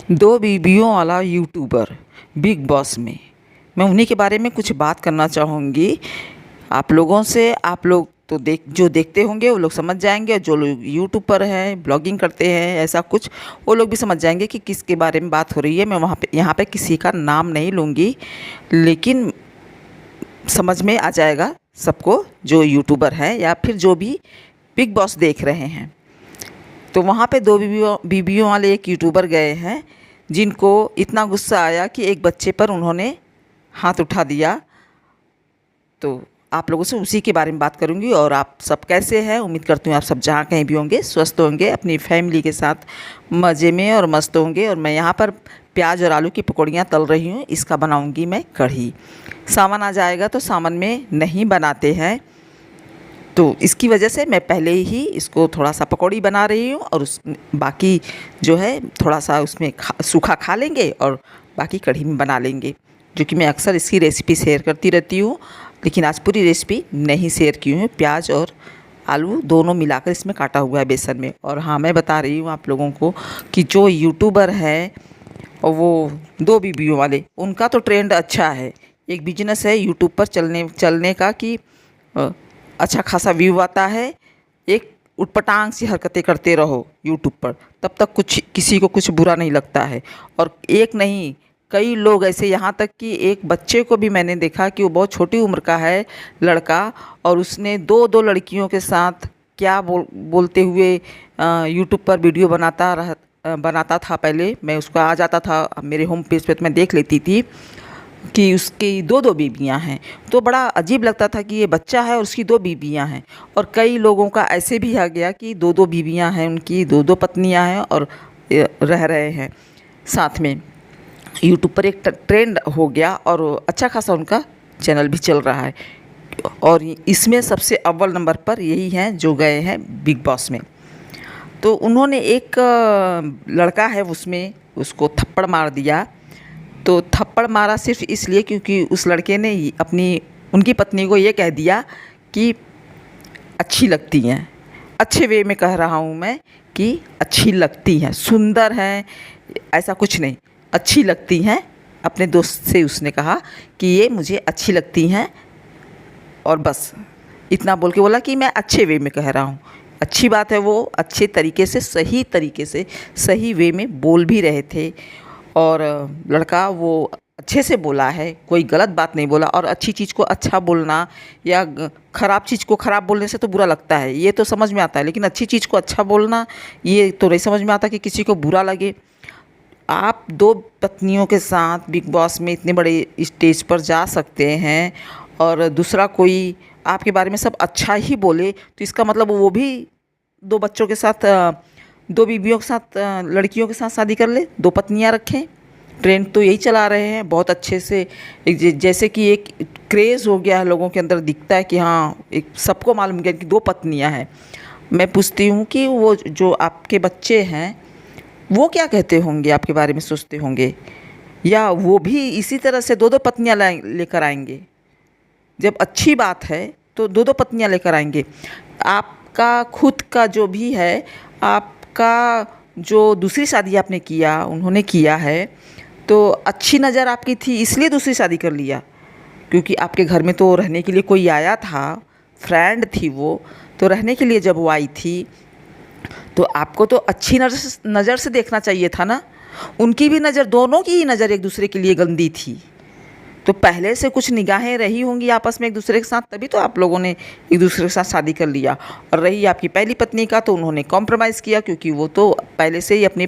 दो बीवियों वाला यूट्यूबर बिग बॉस में मैं उन्हीं के बारे में कुछ बात करना चाहूँगी आप लोगों से। आप लोग तो जो देखते होंगे वो लोग समझ जाएंगे, और जो लोग यूट्यूब पर हैं, ब्लॉगिंग करते हैं ऐसा कुछ, वो लोग भी समझ जाएंगे कि किसके बारे में बात हो रही है। मैं वहाँ पे यहाँ पे किसी का नाम नहीं लूँगी, लेकिन समझ में आ जाएगा सबको जो यूट्यूबर है या फिर जो भी बिग बॉस देख रहे हैं। तो वहाँ पे दो बीवियों वाले एक यूट्यूबर गए हैं, जिनको इतना गुस्सा आया कि एक बच्चे पर उन्होंने हाथ उठा दिया। तो आप लोगों से उसी के बारे में बात करूंगी। और आप सब कैसे हैं? उम्मीद करती हूँ आप सब जहाँ कहीं भी होंगे स्वस्थ होंगे, अपनी फैमिली के साथ मज़े में और मस्त होंगे। और मैं यहाँ पर प्याज और आलू की पकौड़ियाँ तल रही हूँ, इसका बनाऊँगी मैं कढ़ी। सावन आ जाएगा तो सावन में नहीं बनाते हैं, तो इसकी वजह से मैं पहले ही इसको थोड़ा सा पकौड़ी बना रही हूँ, और उस बाकी जो है थोड़ा सा उसमें सूखा खा लेंगे और बाकी कढ़ी में बना लेंगे। जो कि मैं अक्सर इसकी रेसिपी शेयर करती रहती हूँ, लेकिन आज पूरी रेसिपी नहीं शेयर की हूँ। प्याज और आलू दोनों मिलाकर इसमें काटा हुआ है बेसन में। और हाँ, मैं बता रही हूँ आप लोगों को कि जो यूट्यूबर है और वो दो बीवियों वाले, उनका तो ट्रेंड अच्छा है। एक बिजनेस है यूट्यूब पर चलने का कि अच्छा खासा व्यू आता है। एक उटपटांग सी हरकतें करते रहो यूट्यूब पर, तब तक कुछ किसी को कुछ बुरा नहीं लगता है। और एक नहीं, कई लोग ऐसे, यहाँ तक कि एक बच्चे को भी मैंने देखा कि वो बहुत छोटी उम्र का है लड़का, और उसने दो दो लड़कियों के साथ क्या बोलते हुए यूट्यूब पर वीडियो बनाता था। पहले मैं उसका आ जाता था मेरे होम पेज पे, तो मैं देख लेती थी कि उसकी दो दो बीवियां हैं। तो बड़ा अजीब लगता था कि ये बच्चा है और उसकी दो बीवियां हैं। और कई लोगों का ऐसे भी आ गया कि दो दो बीवियां हैं, उनकी दो दो पत्नियां हैं और रह रहे हैं साथ में। यूट्यूब पर एक ट्रेंड हो गया और अच्छा खासा उनका चैनल भी चल रहा है। और इसमें सबसे अव्वल नंबर पर यही हैं जो गए हैं बिग बॉस में। तो उन्होंने एक लड़का है उसमें, उसको थप्पड़ मार दिया। तो थप्पड़ मारा सिर्फ इसलिए क्योंकि उस लड़के ने उनकी पत्नी को ये कह दिया कि अच्छी लगती हैं। अच्छे वे में कह रहा हूँ मैं कि अच्छी लगती हैं, सुंदर हैं, ऐसा कुछ नहीं, अच्छी लगती हैं। अपने दोस्त से उसने कहा कि ये मुझे अच्छी लगती हैं, और बस इतना बोल के बोला कि मैं अच्छे वे में कह रहा हूँ। अच्छी बात है, वो अच्छे तरीके से सही वे में बोल भी रहे थे। और लड़का वो अच्छे से बोला है, कोई गलत बात नहीं बोला। और अच्छी चीज़ को अच्छा बोलना या ख़राब चीज़ को ख़राब बोलने से तो बुरा लगता है, ये तो समझ में आता है। लेकिन अच्छी चीज़ को अच्छा बोलना, ये तो नहीं समझ में आता कि किसी को बुरा लगे। आप दो पत्नियों के साथ बिग बॉस में इतने बड़े स्टेज पर जा सकते हैं, और दूसरा कोई आपके बारे में सब अच्छा ही बोले, तो इसका मतलब वो भी दो बच्चों के साथ, दो बीवियों के साथ, लड़कियों के साथ शादी कर ले, दो पत्नियां रखें। ट्रेंड तो यही चला रहे हैं बहुत अच्छे से। जैसे कि एक क्रेज़ हो गया है लोगों के अंदर, दिखता है कि हाँ, एक सबको मालूम गया कि दो पत्नियां हैं। मैं पूछती हूँ कि वो जो आपके बच्चे हैं वो क्या कहते होंगे, आपके बारे में सोचते होंगे, या वो भी इसी तरह से दो दो पत्नियां लेकर आएंगे? जब अच्छी बात है तो दो दो पत्नियां लेकर आएंगे। आपका खुद का जो भी है, आपका जो दूसरी शादी आपने किया, उन्होंने किया है, तो अच्छी नज़र आपकी थी इसलिए दूसरी शादी कर लिया, क्योंकि आपके घर में तो रहने के लिए कोई आया था, फ्रेंड थी वो, तो रहने के लिए जब वो आई थी तो आपको तो अच्छी नज़र से देखना चाहिए था ना। उनकी भी नज़र, दोनों की ही नज़र एक दूसरे के लिए गंदी थी। तो पहले से कुछ निगाहें रही होंगी आपस में एक दूसरे के साथ, तभी तो आप लोगों ने एक दूसरे के साथ शादी कर लिया। और रही आपकी पहली पत्नी का, तो उन्होंने कॉम्प्रोमाइज़ किया, क्योंकि वो तो पहले से ही अपनी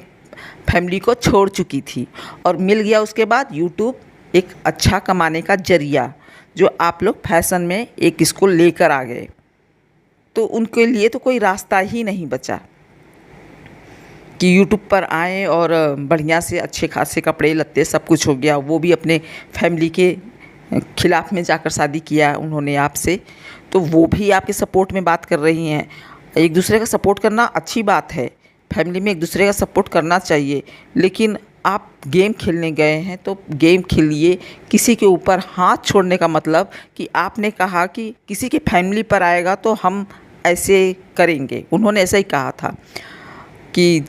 फैमिली को छोड़ चुकी थी। और मिल गया उसके बाद यूट्यूब एक अच्छा कमाने का जरिया, जो आप लोग फैशन में एक इसको लेकर आ गए। तो उनके लिए तो कोई रास्ता ही नहीं बचा कि यूट्यूब पर आएँ और बढ़िया से अच्छे खासे कपड़े लत्ते सब कुछ हो गया। वो भी अपने फैमिली के खिलाफ़ में जाकर शादी किया उन्होंने आपसे, तो वो भी आपके सपोर्ट में बात कर रही हैं। एक दूसरे का सपोर्ट करना अच्छी बात है, फैमिली में एक दूसरे का सपोर्ट करना चाहिए। लेकिन आप गेम खेलने गए हैं तो गेम खेलिए। किसी के ऊपर हाथ छोड़ने का मतलब कि आपने कहा कि किसी की फैमिली पर आएगा तो हम ऐसे करेंगे, उन्होंने ऐसा ही कहा था। कि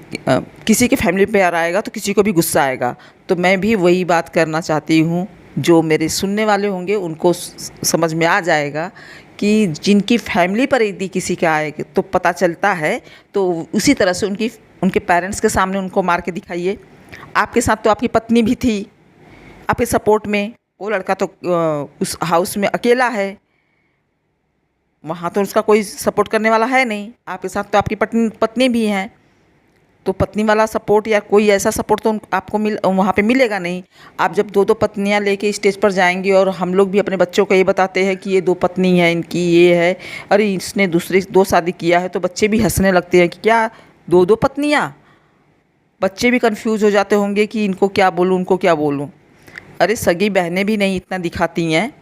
किसी के फैमिली पे प्यार आएगा तो किसी को भी गुस्सा आएगा। तो मैं भी वही बात करना चाहती हूँ, जो मेरे सुनने वाले होंगे उनको समझ में आ जाएगा कि जिनकी फैमिली पर यदि किसी का आए तो पता चलता है, तो उसी तरह से उनके पेरेंट्स के सामने उनको मार के दिखाइए। आपके साथ तो आपकी पत्नी भी थी आपके सपोर्ट में, वो लड़का तो उस हाउस में अकेला है, वहाँ तो उसका कोई सपोर्ट करने वाला है नहीं। आपके साथ तो आपकी पत्नी भी हैं, तो पत्नी वाला सपोर्ट या कोई ऐसा सपोर्ट तो आपको वहाँ पे मिलेगा नहीं। आप जब दो दो पत्नियाँ लेके स्टेज पर जाएंगे, और हम लोग भी अपने बच्चों को ये बताते हैं कि ये 2 पत्नी है इनकी, ये है, अरे इसने दूसरी 2 शादी किया है, तो बच्चे भी हंसने लगते हैं कि क्या 2 पत्नियाँ। बच्चे भी कंफ्यूज हो जाते होंगे कि इनको क्या बोलूँ उनको क्या बोलूँ। अरे सगी बहनें भी नहीं इतना दिखाती हैं,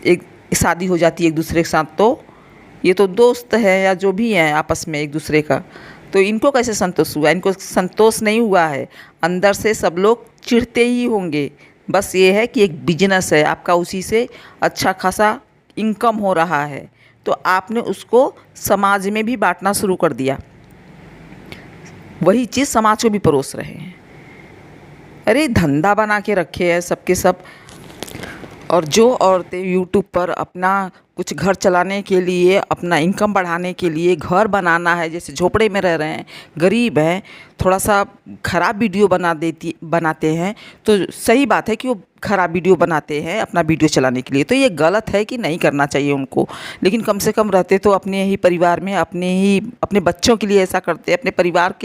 एक शादी हो जाती है एक दूसरे के साथ, तो ये तो दोस्त है या जो भी हैं आपस में एक दूसरे का, तो इनको कैसे संतोष हुआ? इनको संतोष नहीं हुआ है, अंदर से सब लोग चिढ़ते ही होंगे। बस ये है कि एक बिजनेस है आपका, उसी से अच्छा खासा इनकम हो रहा है, तो आपने उसको समाज में भी बांटना शुरू कर दिया, वही चीज़ समाज को भी परोस रहे हैं। अरे धंधा बना के रखे हैं सबके सब। और जो औरतें यूट्यूब पर अपना कुछ घर चलाने के लिए, अपना इनकम बढ़ाने के लिए, घर बनाना है, जैसे झोपड़े में रह रहे हैं, गरीब हैं, थोड़ा सा ख़राब वीडियो बनाते हैं, तो सही बात है कि वो ख़राब वीडियो बनाते हैं अपना वीडियो चलाने के लिए, तो ये गलत है कि नहीं करना चाहिए उनको। लेकिन कम से कम रहते तो अपने ही परिवार में, अपने बच्चों के लिए ऐसा करते हैं, अपने परिवार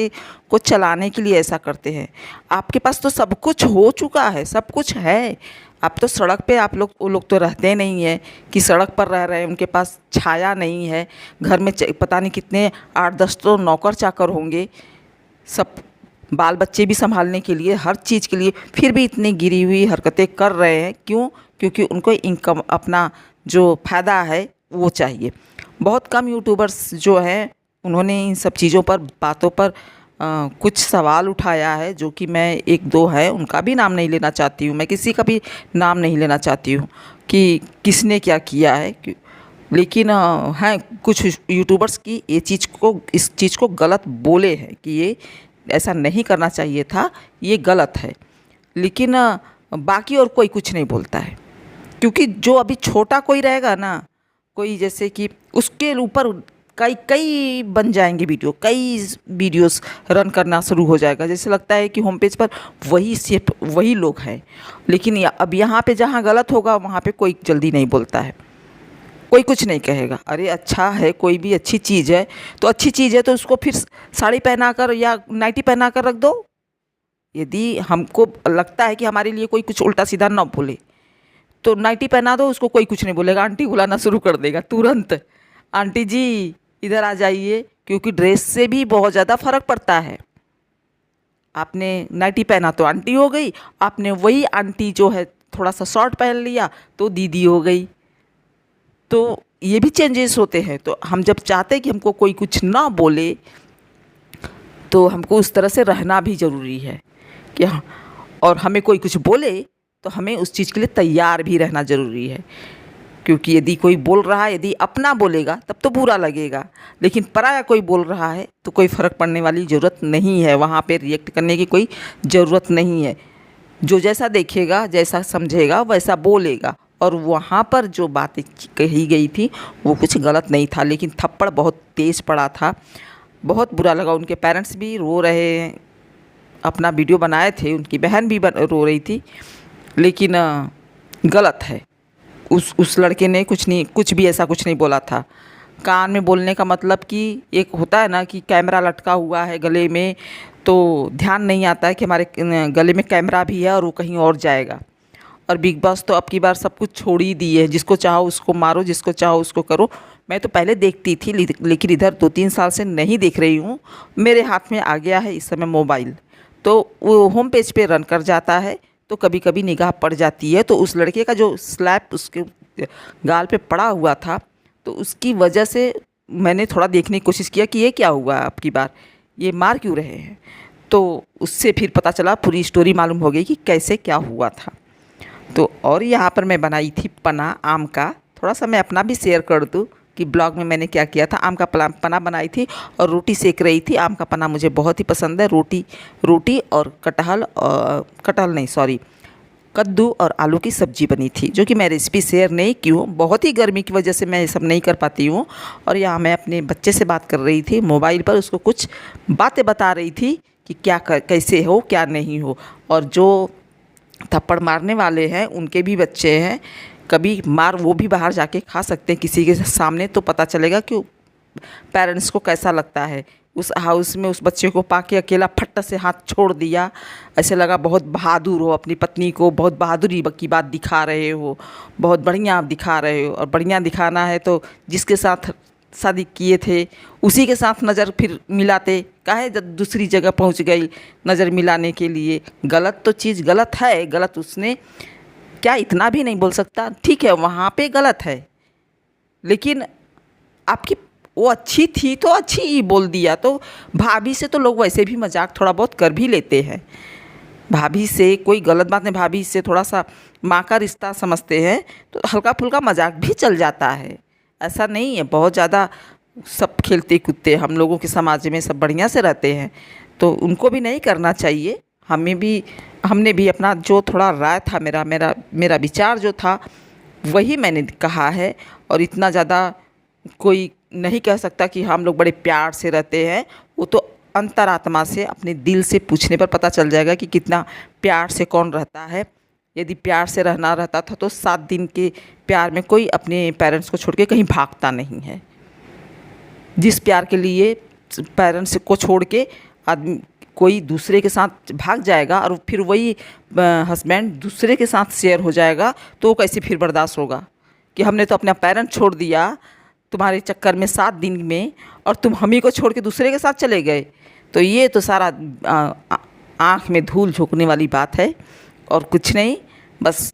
को चलाने के लिए ऐसा करते हैं। आपके पास तो सब कुछ हो चुका है, सब कुछ है। अब तो सड़क पे वो लोग तो रहते नहीं हैं कि सड़क पर रह रहे हैं, उनके पास छाया नहीं है, घर में पता नहीं कितने 8-10 तो नौकर चाकर होंगे, सब बाल बच्चे भी संभालने के लिए, हर चीज़ के लिए, फिर भी इतनी गिरी हुई हरकतें कर रहे हैं। क्यों? क्योंकि उनको इनकम, अपना जो फ़ायदा है वो चाहिए। बहुत कम यूट्यूबर्स जो हैं उन्होंने इन सब चीज़ों पर, बातों पर कुछ सवाल उठाया है, जो कि मैं 1-2 हैं उनका भी नाम नहीं लेना चाहती हूँ, मैं किसी का भी नाम नहीं लेना चाहती हूँ कि किसने क्या किया है। लेकिन हैं कुछ यूट्यूबर्स की इस चीज़ को गलत बोले हैं कि ये ऐसा नहीं करना चाहिए था, ये गलत है। लेकिन बाकी और कोई कुछ नहीं बोलता है, क्योंकि जो अभी छोटा कोई रहेगा ना, कोई जैसे कि उसके ऊपर कई बन जाएंगे वीडियो, कई वीडियोस रन करना शुरू हो जाएगा। जैसे लगता है कि होम पेज पर सिर्फ वही लोग हैं। लेकिन अब यहाँ पे जहाँ गलत होगा वहाँ पे कोई जल्दी नहीं बोलता है, कोई कुछ नहीं कहेगा। अरे अच्छा है, कोई भी अच्छी चीज़ है तो अच्छी चीज़ है, तो उसको फिर साड़ी पहना कर या नाइटी पहना कर रख दो। यदि हमको लगता है कि हमारे लिए कोई कुछ उल्टा सीधा ना बोले, तो नाइटी पहना दो, उसको कोई कुछ नहीं बोलेगा, आंटी बुलाना शुरू कर देगा तुरंत, आंटी जी इधर आ जाइए। क्योंकि ड्रेस से भी बहुत ज़्यादा फ़र्क पड़ता है। आपने नाइटी पहना तो आंटी हो गई, आपने वही आंटी जो है थोड़ा सा शॉर्ट पहन लिया तो दीदी हो गई। तो ये भी चेंजेस होते हैं। तो हम जब चाहते हैं कि हमको कोई कुछ ना बोले, तो हमको उस तरह से रहना भी ज़रूरी है कि हाँ, और हमें कोई कुछ बोले तो हमें उस चीज़ के लिए तैयार भी रहना ज़रूरी है। क्योंकि यदि कोई बोल रहा है, यदि अपना बोलेगा तब तो बुरा लगेगा, लेकिन पराया कोई बोल रहा है तो कोई फ़र्क पड़ने वाली ज़रूरत नहीं है, वहाँ पे रिएक्ट करने की कोई ज़रूरत नहीं है। जो जैसा देखेगा, जैसा समझेगा वैसा बोलेगा। और वहाँ पर जो बातें कही गई थी वो कुछ गलत नहीं था, लेकिन थप्पड़ बहुत तेज़ पड़ा था, बहुत बुरा लगा। उनके पेरेंट्स भी रो रहे हैं, अपना वीडियो बनाए थे, उनकी बहन भी रो रही थी, लेकिन गलत है। उस लड़के ने कुछ भी ऐसा कुछ नहीं बोला था। कान में बोलने का मतलब कि एक होता है ना कि कैमरा लटका हुआ है गले में, तो ध्यान नहीं आता है कि हमारे गले में कैमरा भी है और वो कहीं और जाएगा। और बिग बॉस तो अब की बार सब कुछ छोड़ ही दी है, जिसको चाहो उसको मारो, जिसको चाहो उसको करो। मैं तो पहले देखती थी, लेकिन इधर 2-3 साल से नहीं देख रही हूँ। मेरे हाथ में आ गया है इस समय मोबाइल, तो वो होम पेज पे रन कर जाता है, तो कभी कभी निगाह पड़ जाती है। तो उस लड़के का जो स्लैप उसके गाल पे पड़ा हुआ था, तो उसकी वजह से मैंने थोड़ा देखने की कोशिश किया कि ये क्या हुआ, अब की बार ये मार क्यों रहे हैं। तो उससे फिर पता चला, पूरी स्टोरी मालूम हो गई कि कैसे क्या हुआ था। तो और यहाँ पर मैं बनाई थी पन्ना आम का, थोड़ा सा मैं अपना भी शेयर कर दूँ कि ब्लॉग में मैंने क्या किया था। आम का पना बनाई थी और रोटी सेक रही थी। आम का पना मुझे बहुत ही पसंद है। रोटी और कटहल नहीं, सॉरी, कद्दू और आलू की सब्ज़ी बनी थी, जो कि मैं रेसिपी शेयर नहीं की हूँ। बहुत ही गर्मी की वजह से मैं ये सब नहीं कर पाती हूँ। और यहाँ मैं अपने बच्चे से बात कर रही थी मोबाइल पर, उसको कुछ बातें बता रही थी कि कैसे हो क्या नहीं हो। और जो थप्पड़ मारने वाले हैं उनके भी बच्चे हैं, कभी मार वो भी बाहर जाके खा सकते हैं किसी के सामने, तो पता चलेगा कि पेरेंट्स को कैसा लगता है। उस हाउस में उस बच्चे को पाके अकेला फट से हाथ छोड़ दिया, ऐसे लगा बहुत बहादुर हो, अपनी पत्नी को बहुत बहादुरी की बात दिखा रहे हो, बहुत बढ़िया आप दिखा रहे हो। और बढ़िया दिखाना है तो जिसके साथ शादी किए थे उसी के साथ नज़र फिर मिलाते, काहे जब दूसरी जगह पहुंच गई नज़र मिलाने के लिए। गलत तो चीज़ गलत है, गलत उसने क्या इतना भी नहीं बोल सकता, ठीक है वहाँ पे गलत है, लेकिन आपकी वो अच्छी थी तो अच्छी ही बोल दिया। तो भाभी से तो लोग वैसे भी मजाक थोड़ा बहुत कर भी लेते हैं, भाभी से कोई गलत बात नहीं, भाभी से थोड़ा सा माँ का रिश्ता समझते हैं तो हल्का फुल्का मजाक भी चल जाता है, ऐसा नहीं है। बहुत ज़्यादा सब खेलते कूदते हम लोगों के समाज में सब बढ़िया से रहते हैं, तो उनको भी नहीं करना चाहिए। हमने भी अपना जो थोड़ा राय था, मेरा विचार जो था वही मैंने कहा है। और इतना ज़्यादा कोई नहीं कह सकता कि हम लोग बड़े प्यार से रहते हैं, वो तो अंतरात्मा से अपने दिल से पूछने पर पता चल जाएगा कि कितना प्यार से कौन रहता है। यदि प्यार से रहना रहता था तो 7 दिन के प्यार में कोई अपने पेरेंट्स को छोड़ के कहीं भागता नहीं है। जिस प्यार के लिए पेरेंट्स को छोड़ के आदमी कोई दूसरे के साथ भाग जाएगा और फिर वही हस्बैंड दूसरे के साथ शेयर हो जाएगा, तो वो कैसे फिर बर्दाश्त होगा कि हमने तो अपना पेरेंट छोड़ दिया तुम्हारे चक्कर में 7 दिन में, और तुम हम ही को छोड़ के दूसरे के साथ चले गए। तो ये तो सारा आँख में धूल झोंकने वाली बात है और कुछ नहीं बस।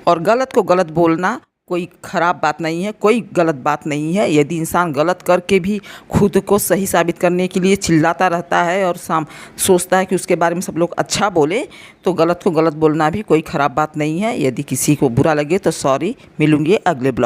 और गलत को गलत बोलना कोई ख़राब बात नहीं है, कोई गलत बात नहीं है। यदि इंसान गलत करके भी खुद को सही साबित करने के लिए चिल्लाता रहता है और सोचता है कि उसके बारे में सब लोग अच्छा बोले, तो गलत को गलत बोलना भी कोई ख़राब बात नहीं है। यदि किसी को बुरा लगे तो सॉरी, मिलूँगी अगले ब्लॉग।